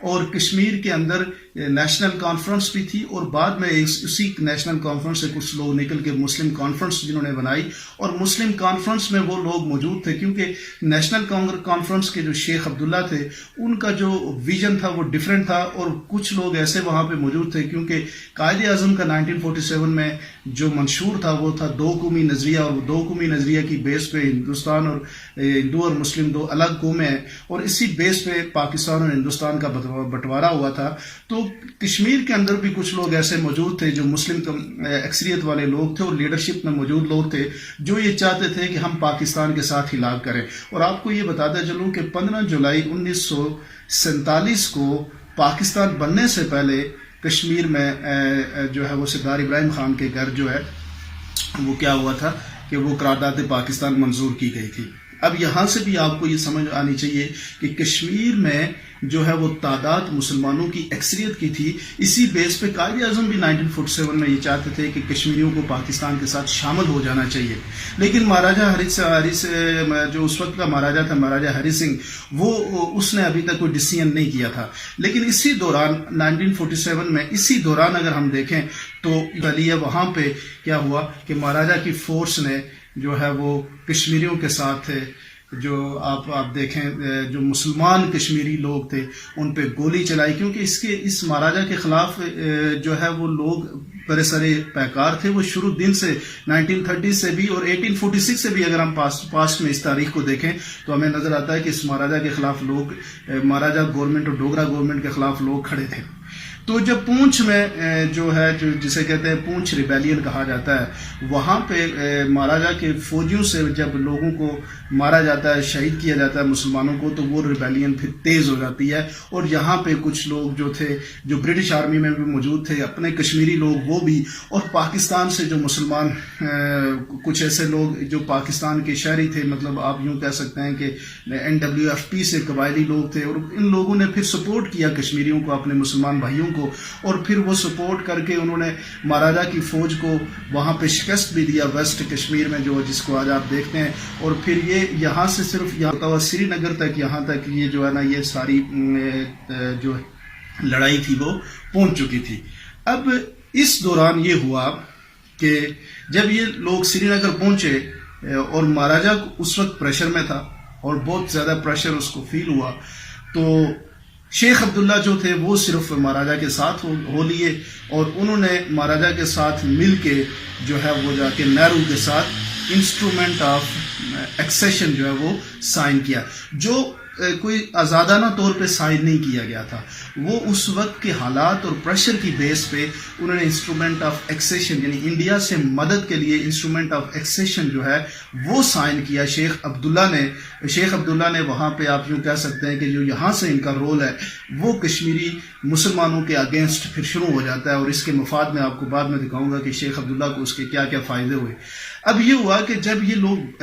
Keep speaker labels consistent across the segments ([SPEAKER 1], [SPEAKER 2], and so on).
[SPEAKER 1] اور کشمیر کے اندر national conference بھی تھی، اور بعد میں اسی نیشنل کانفرنس سے کچھ لوگ نکل کے مسلم کانفرنس جنہوں نے بنائی، اور مسلم کانفرنس میں وہ لوگ موجود تھے کیونکہ نیشنل کانفرنس کے جو شیخ عبداللہ تھے ان کا جو ویژن تھا وہ ڈیفرنٹ تھا، اور کچھ لوگ ایسے وہاں پہ موجود تھے کیونکہ قائد اعظم کا 1947 میں جو منشور تھا وہ تھا دو قومی نظریہ، اور دو قومی نظریہ کی بیس پہ ہندوستان اور ہندو اور مسلم دو الگ قومیں ہیں، اور اسی بیس پہ پاکستان اور ہندوستان کا بٹوارا ہوا تھا۔ تو کشمیر کے اندر بھی کچھ لوگ ایسے موجود تھے جو مسلم اکثریت والے لوگ تھے، اور لیڈرشپ میں موجود لوگ تھے جو یہ چاہتے تھے کہ ہم پاکستان کے ساتھ ہلاک کریں۔ اور آپ کو یہ بتاتا چلوں کہ 15 جولائی 1947 کو پاکستان بننے سے پہلے کشمیر میں جو ہے وہ سردار ابراہیم خان کے گھر جو ہے وہ کیا ہوا تھا کہ وہ قرارداد پاکستان منظور کی گئی تھی۔ اب یہاں سے بھی آپ کو یہ سمجھ آنی چاہیے کہ کشمیر میں جو ہے وہ تعداد مسلمانوں کی اکثریت کی تھی، اسی بیس پہ قائد اعظم بھی 1947 میں یہ چاہتے تھے کہ کشمیریوں کو پاکستان کے ساتھ شامل ہو جانا چاہیے، لیکن مہاراجا جو اس وقت کا مہاراجا تھا، مہاراجا ہری سنگھ، وہ اس نے ابھی تک کوئی ڈیسیژن نہیں کیا تھا۔ لیکن اسی دوران 1947 میں اسی دوران اگر ہم دیکھیں تو وہاں پہ کیا ہوا کہ مہاراجا کی فورس نے جو ہے وہ کشمیریوں کے ساتھ جو آپ دیکھیں جو مسلمان کشمیری لوگ تھے ان پہ گولی چلائی، کیونکہ اس مہاراجا کے خلاف جو ہے وہ لوگ بڑے سارے پیکار تھے۔ وہ شروع دن سے 1930 سے بھی اور 1846 سے بھی اگر ہم پاسٹ میں اس تاریخ کو دیکھیں تو ہمیں نظر آتا ہے کہ اس مہاراجا کے خلاف لوگ مہاراجا گورنمنٹ اور ڈوگرا گورنمنٹ کے خلاف لوگ کھڑے تھے۔ تو جب پونچھ میں جو ہے جسے کہتے ہیں پونچھ ریبیلین کہا جاتا ہے، وہاں پہ مہاراجا کے فوجیوں سے جب لوگوں کو مارا جاتا ہے، شہید کیا جاتا ہے مسلمانوں کو، تو وہ ریبیلین پھر تیز ہو جاتی ہے، اور یہاں پہ کچھ لوگ جو تھے جو برٹش آرمی میں بھی موجود تھے، اپنے کشمیری لوگ وہ بھی، اور پاکستان سے جو مسلمان کچھ ایسے لوگ جو پاکستان کے شہری تھے، مطلب آپ یوں کہہ سکتے ہیں کہ NWFP سے قبائلی لوگ تھے، اور ان لوگوں نے پھر سپورٹ کیا کشمیریوں کو، اپنے مسلمان بھائیوں کو، اور پھر وہ سپورٹ کر کے انہوں نے مہاراجا کی فوج کو وہاں پہ شکست بھی دیا ویسٹ کشمیر میں، جو جس کو آج آپ دیکھتے ہیں، اور پھر یہ یہاں سے صرف یہاں سری نگر تک، یہاں تک یہ جو ہے نا یہ ساری جو لڑائی تھی وہ پہنچ چکی تھی۔ اب اس دوران یہ ہوا کہ جب یہ لوگ سری نگر پہنچے اور مہاراجا اس وقت پریشر میں تھا اور بہت زیادہ پریشر اس کو فیل ہوا، تو شیخ عبداللہ جو تھے وہ صرف مہاراجا کے ساتھ ہو لیے، اور انہوں نے مہاراجا کے ساتھ مل کے جو ہے وہ جا کے نہرو کے ساتھ انسٹرومنٹ آف ایکسیشن جو ہے وہ سائن کیا، جو کوئی آزادانہ طور پہ سائن نہیں کیا گیا تھا، وہ اس وقت کے حالات اور پریشر کی بیس پہ انہوں نے انسٹرومنٹ آف ایکسیشن یعنی انڈیا سے مدد کے لیے انسٹرومنٹ آف ایکسیشن جو ہے وہ سائن کیا شیخ عبداللہ نے وہاں پہ آپ یوں کہہ سکتے ہیں کہ جو یہاں سے ان کا رول ہے وہ کشمیری مسلمانوں کے اگینسٹ پھر شروع ہو جاتا ہے، اور اس کے مفاد میں آپ کو بعد میں دکھاؤں گا کہ شیخ عبداللہ کو اس کے کیا کیا فائدے ہوئے۔ اب یہ ہوا کہ جب یہ لوگ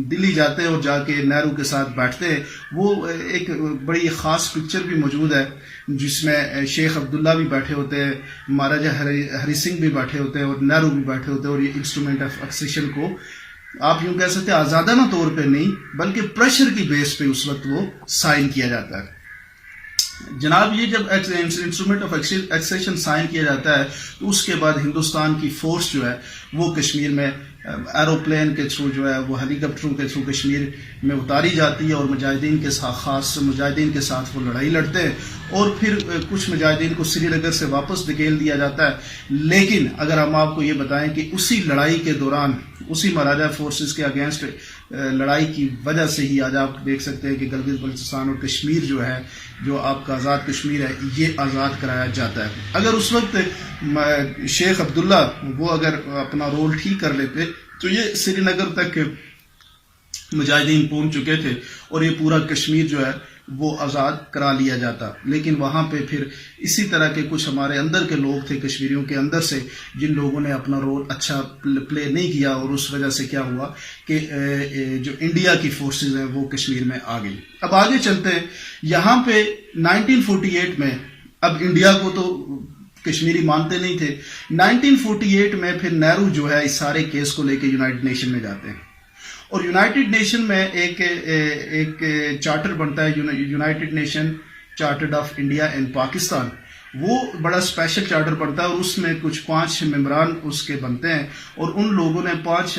[SPEAKER 1] دلی جاتے ہیں اور جا کے نہرو کے ساتھ بیٹھتے ہیں، وہ ایک بڑی خاص پکچر بھی موجود ہے جس میں شیخ عبداللہ بھی بیٹھے ہوتے ہیں، مہاراجا ہری سنگھ بھی بیٹھے ہوتے ہیں اور نہرو بھی بیٹھے ہوتے ہیں، اور یہ انسٹرومنٹ آف ایکسیشن کو آپ یوں کہہ سکتے ہیں آزادانہ طور پہ نہیں بلکہ پریشر کی بیس پہ اس وقت وہ سائن کیا جاتا ہے۔ جناب یہ جب انسٹرومنٹ آف ایکسیشن سائن کیا جاتا ہے تو اس کے بعد ہندوستان کی فورس جو ہے وہ کشمیر میں ایروپلین کے تھرو جو ہے وہ ہیلی کاپٹروں کے تھرو کشمیر میں اتاری جاتی ہے، اور مجاہدین کے ساتھ خاص مجاہدین کے ساتھ وہ لڑائی لڑتے ہیں، اور پھر کچھ مجاہدین کو سری نگر سے واپس دھکیل دیا جاتا ہے۔ لیکن اگر ہم آپ کو یہ بتائیں کہ اسی لڑائی کے دوران اسی مہاراجا فورسز کے اگینسٹ لڑائی کی وجہ سے ہی آج آپ دیکھ سکتے ہیں کہ گلگت بلتستان اور کشمیر جو ہے جو آپ کا آزاد کشمیر ہے یہ آزاد کرایا جاتا ہے۔ اگر اس وقت شیخ عبداللہ وہ اگر اپنا رول ٹھیک کر لیتے تو یہ سری نگر تک مجاہدین پہنچ چکے تھے اور یہ پورا کشمیر جو ہے وہ آزاد کرا لیا جاتا، لیکن وہاں پہ پھر اسی طرح کے کچھ ہمارے اندر کے لوگ تھے کشمیریوں کے اندر سے جن لوگوں نے اپنا رول اچھا پلے نہیں کیا، اور اس وجہ سے کیا ہوا کہ جو انڈیا کی فورسز ہیں وہ کشمیر میں آ گئی۔ اب آگے چلتے ہیں، یہاں پہ 1948 میں اب انڈیا کو تو کشمیری مانتے نہیں تھے، 1948 میں پھر نہرو جو ہے اس سارے کیس کو لے کے یونائٹڈ نیشن میں جاتے ہیں، اور یونائٹڈ نیشن میں ایک چارٹر بنتا ہے، United nation chartered of India and Pakistan, وہ بڑا اسپیشل چارٹر پڑتا ہے اور اس میں کچھ 5 ممبران اس کے بنتے ہیں، اور ان لوگوں نے 5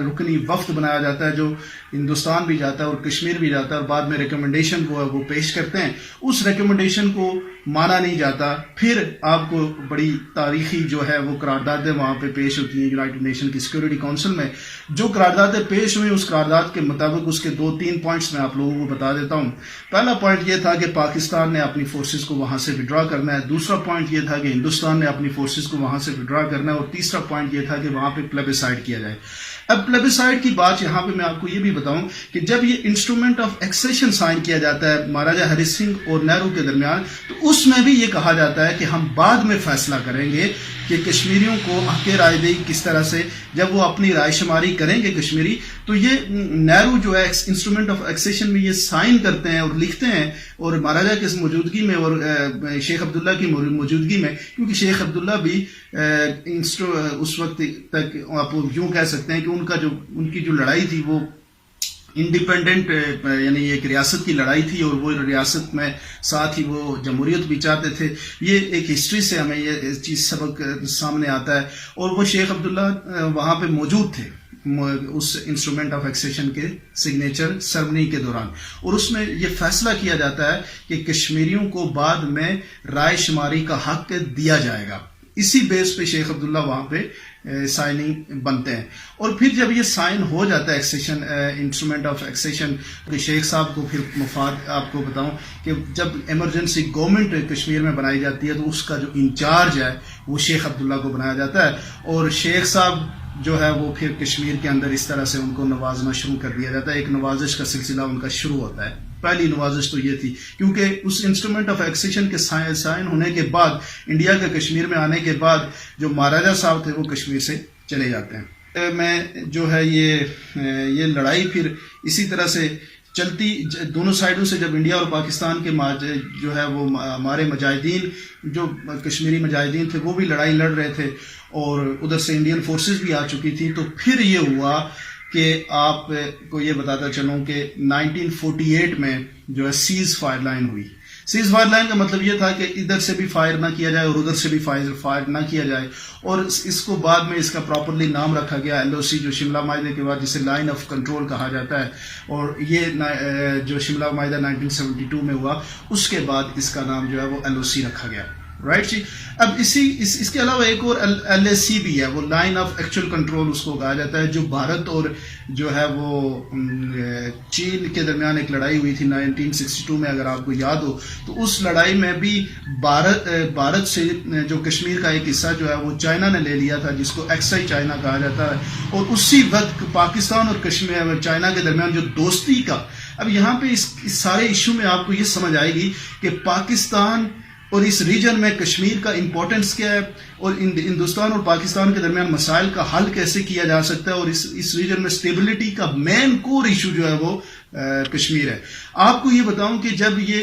[SPEAKER 1] رکنی وفد بنایا جاتا ہے جو ہندوستان بھی جاتا ہے اور کشمیر بھی جاتا ہے، اور بعد میں ریکمنڈیشن کو وہ پیش کرتے ہیں. اس ریکمنڈیشن کو مانا نہیں جاتا، پھر آپ کو بڑی تاریخی جو ہے وہ قراردادیں وہاں پہ پیش ہوتی ہیں یونائٹڈ نیشن کی سیکورٹی کونسل میں. جو قراردادیں پیش ہوئی اس قرارداد کے مطابق اس کے 2-3 پوائنٹس میں آپ لوگوں کو بتا دیتا ہوں. پہلا پوائنٹ یہ تھا کہ پاکستان نے اپنی فورسز کو وہاں سے وڈرا کرنا ہے. دوسرا پوائنٹ یہ تھا کہ ہندوستان نے اپنی فورسز کو وہاں سے وڈرا کرنا ہے. اور تیسرا پوائنٹ یہ تھا کہ وہاں پہ پلیبیسائڈ کیا جائے. اب پلیبیسائڈ کی بات یہاں پہ میں آپ کو یہ بھی بتاؤں کہ جب یہ انسٹرومنٹ آف ایکسیشن سائن کیا جاتا ہے مہاراجہ ہری سنگھ اور نہرو کے درمیان، تو اس میں بھی یہ کہا جاتا ہے کہ ہم بعد میں فیصلہ کریں گے کہ کشمیریوں کو حق رائے دہی کس طرح سے، جب وہ اپنی رائے شماری کریں گے کشمیری. تو یہ نہرو جو ہے انسٹرومنٹ آف ایکسیشن میں یہ سائن کرتے ہیں اور لکھتے ہیں، اور مہاراجہ کی موجودگی میں اور شیخ عبداللہ کی موجودگی میں، کیونکہ شیخ عبداللہ بھی اس وقت تک آپ یوں کہہ سکتے ہیں کہ ان کی جو لڑائی تھی وہ انڈیپینڈنٹ یعنی ایک ریاست کی لڑائی تھی، اور وہ ریاست میں ساتھ ہی وہ جمہوریت بھی چاہتے تھے. یہ ایک ہسٹری سے ہمیں یہ چیز سبق سامنے آتا ہے. اور وہ شیخ عبداللہ وہاں پہ موجود تھے اس انسٹرومنٹ آف ایکسیشن کے سگنیچر سرمنی کے دوران، اور اس میں یہ فیصلہ کیا جاتا ہے کہ کشمیریوں کو بعد میں رائے شماری کا حق دیا جائے گا. اسی بیس پہ شیخ عبداللہ وہاں پہ سائننگ بنتے ہیں. اور پھر جب یہ سائن ہو جاتا ہے ایکسیشن انسٹرومنٹ آف ایکسیشن، شیخ صاحب کو پھر مفاد آپ کو بتاؤں کہ جب ایمرجنسی گورنمنٹ کشمیر میں بنائی جاتی ہے تو اس کا جو انچارج ہے وہ شیخ عبداللہ کو بنایا جاتا ہے، اور شیخ صاحب جو ہے وہ پھر کشمیر کے اندر اس طرح سے ان کو نوازنا شروع کر دیا جاتا ہے. ایک نوازش کا سلسلہ ان کا شروع ہوتا ہے. پہلی نوازش تو یہ تھی کیونکہ اس انسٹرومنٹ آف ایکسیشن کے سائن ہونے کے بعد، انڈیا کے کشمیر میں آنے کے بعد، جو مہاراجہ صاحب تھے وہ کشمیر سے چلے جاتے ہیں. میں جو ہے یہ لڑائی پھر اسی طرح سے چلتی دونوں سائڈوں سے. جب انڈیا اور پاکستان کے جو ہے وہ ہمارے مجاہدین جو کشمیری مجاہدین تھے وہ بھی لڑائی لڑ رہے تھے، اور ادھر سے انڈین فورسز بھی آ چکی تھی. تو پھر یہ ہوا کہ آپ کو یہ بتاتا چلوں کہ 1948 میں جو ہے سیز فائر لائن ہوئی. سیز فائر لائن کا مطلب یہ تھا کہ ادھر سے بھی فائر نہ کیا جائے اور ادھر سے بھی فائر نہ کیا جائے، اور اس کو بعد میں اس کا پراپرلی نام رکھا گیا LOC، جو شملہ معاہدے کے بعد جسے لائن آف کنٹرول کہا جاتا ہے. اور یہ جو شملہ معاہدہ 1972 میں ہوا اس کے بعد اس کا نام جو ہے وہ LOC رکھا گیا. رائٹ جی. اب اس کے علاوہ ایک اور LAC بھی ہے، وہ لائن آف ایکچوئل کنٹرول اس کو کہا جاتا ہے، جو بھارت اور جو ہے وہ چین کے درمیان ایک لڑائی ہوئی تھی 1962 میں اگر آپ کو یاد ہو. تو اس لڑائی میں بھی بھارت سے جو کشمیر کا ایک حصہ جو ہے وہ چائنا نے لے لیا تھا، جس کو ایکسائی چائنا کہا جاتا ہے. اور اسی وقت پاکستان اور کشمیر چائنا کے درمیان جو دوستی کا، اب یہاں پہ اس سارے ایشو میں آپ کو یہ سمجھ آئے گی کہ پاکستان اور اس ریجن میں کشمیر کا امپورٹنس کیا ہے، اور ہندوستان اور پاکستان کے درمیان مسائل کا حل کیسے کیا جا سکتا ہے، اور اس ریجن میں سٹیبلٹی کا مین کور ایشو جو ہے وہ کشمیر ہے. آپ کو یہ بتاؤں کہ جب یہ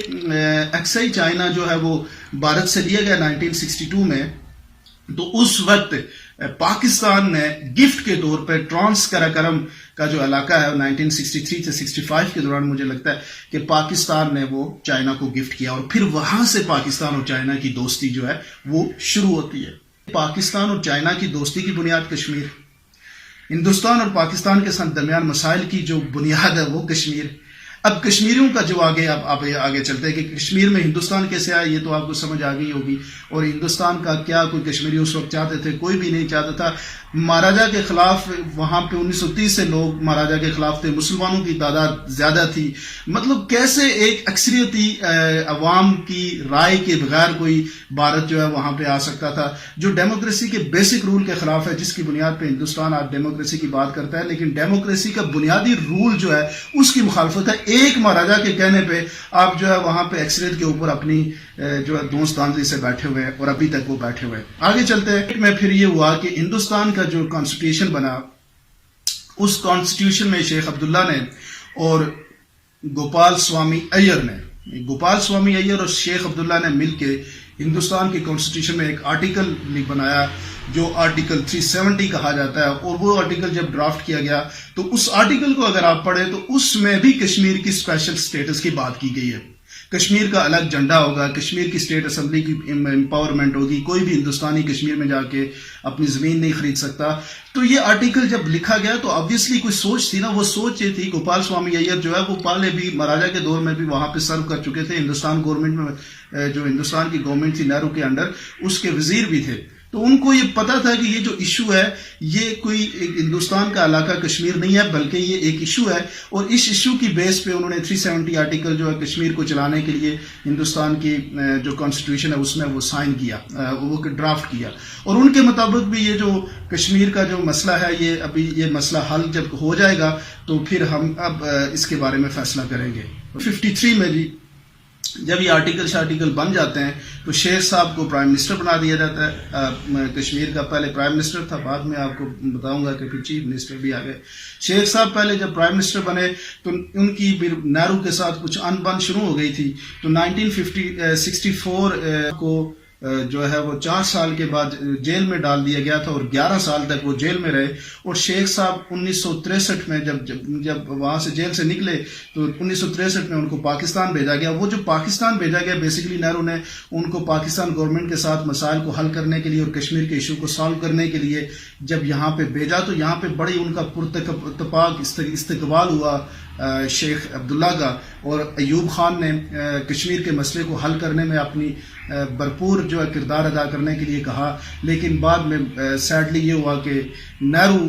[SPEAKER 1] ایکسائی چائنا جو ہے وہ بھارت سے لیا گیا 1962 میں، تو اس وقت پاکستان نے گفٹ کے طور پہ ٹرانس کراکرم کا جو علاقہ ہے 1963 سے 65 کے دوران مجھے لگتا ہے کہ پاکستان نے وہ چائنا کو گفٹ کیا، اور پھر وہاں سے پاکستان اور چائنا کی دوستی جو ہے وہ شروع ہوتی ہے. پاکستان اور چائنا کی دوستی کی بنیاد کشمیر، ہندوستان اور پاکستان کے ساتھ درمیان مسائل کی جو بنیاد ہے وہ کشمیر. اب کشمیریوں کا جو آگے چلتے ہیں کہ کشمیر میں ہندوستان کیسے آیا، یہ تو آپ کو سمجھ آ گئی ہوگی. اور ہندوستان کا کیا کوئی کشمیری اس وقت چاہتے تھے؟ کوئی بھی نہیں چاہتا تھا. مہاراجہ کے خلاف وہاں پہ 1930 سے لوگ مہاراجہ کے خلاف تھے، مسلمانوں کی تعداد زیادہ تھی. مطلب کیسے ایک اکثریتی عوام کی رائے کے بغیر کوئی بھارت جو ہے وہاں پہ آ سکتا تھا، جو ڈیموکریسی کے بیسک رول کے خلاف ہے، جس کی بنیاد پہ ہندوستان آج ڈیموکریسی کی بات کرتا ہے. لیکن ڈیموکریسی کا بنیادی رول جو ہے اس کی مخالفت ہے. ایک مہاراجہ کے کہنے پہ آپ جو ہے وہاں پہ اکثریت کے اوپر اپنی جو ہے دوست دانزی سے بیٹھے ہوئے ہیں، اور ابھی تک وہ بیٹھے ہوئے ہیں. آگے چلتے ہیں. میں پھر یہ ہوا کہ ہندوستان کا جو کانسٹیٹیوشن بنا، اس کانسٹیٹیوشن میں شیخ عبداللہ نے اور گوپال سوامی ایئر اور شیخ عبداللہ نے مل کے ہندوستان کے کانسٹیٹیوشن میں ایک آرٹیکل بنایا جو آرٹیکل 370 کہا جاتا ہے. اور وہ آرٹیکل جب ڈرافٹ کیا گیا تو اس آرٹیکل کو اگر آپ پڑھیں تو اس میں بھی کشمیر کی اسپیشل سٹیٹس کی بات کی گئی ہے. کشمیر کا الگ جھنڈا ہوگا, کشمیر کی اسٹیٹ اسمبلی کی امپاورمنٹ ہوگی, کوئی بھی ہندوستانی کشمیر میں جا کے اپنی زمین نہیں خرید سکتا. تو یہ آرٹیکل جب لکھا گیا تو آبویسلی کوئی سوچ تھی نا, وہ سوچ یہ تھی. گوپال سوامی ایّر جو ہے وہ پہلے بھی مہاراجا کے دور میں بھی وہاں پہ سرو کر چکے تھے, ہندوستان گورنمنٹ میں, جو ہندوستان کی گورنمنٹ تھی نہرو کے انڈر, اس کے وزیر بھی تھے. تو ان کو یہ پتا تھا کہ یہ جو ایشو ہے یہ کوئی ایک ہندوستان کا علاقہ کشمیر نہیں ہے, بلکہ یہ ایک ایشو ہے. اور اس ایشو کی بیس پہ انہوں نے 370 آرٹیکل جو ہے کشمیر کو چلانے کے لیے ہندوستان کی جو کانسٹیٹیوشن ہے اس میں وہ سائن کیا, وہ ڈرافٹ کیا. اور ان کے مطابق بھی یہ جو کشمیر کا جو مسئلہ ہے, یہ ابھی یہ مسئلہ حل جب ہو جائے گا تو پھر ہم اب اس کے بارے میں فیصلہ کریں گے. 53 میں بھی جب یہ آرٹیکل بن جاتے ہیں تو شیخ صاحب کو پرائم منسٹر بنا دیا جاتا ہے کشمیر کا. پہلے پرائم منسٹر تھا, بعد میں آپ کو بتاؤں گا کہ پھر چیف منسٹر بھی آ گئے. شیخ صاحب پہلے جب پرائم منسٹر بنے تو ان کی پھر نہرو کے ساتھ کچھ ان بن شروع ہو گئی تھی. تو 1964 کو جو ہے وہ 4 سال کے بعد جیل میں ڈال دیا گیا تھا اور 11 سال تک وہ جیل میں رہے. اور شیخ صاحب 1963 میں جب وہاں سے جیل سے نکلے تو 1963 میں ان کو پاکستان بھیجا گیا. وہ جو پاکستان بھیجا گیا بیسیکلی نہرو نے ان کو پاکستان گورنمنٹ کے ساتھ مسائل کو حل کرنے کے لیے اور کشمیر کے ایشو کو سالو کرنے کے لیے جب یہاں پہ بھیجا تو یہاں پہ بڑی ان کا پرتپاک استقبال ہوا شیخ عبداللہ کا. اور ایوب خان نے کشمیر کے مسئلے کو حل کرنے میں اپنی بھرپور جو ہے کردار ادا کرنے کے لیے کہا. لیکن بعد میں سیڈلی یہ ہوا کہ نہرو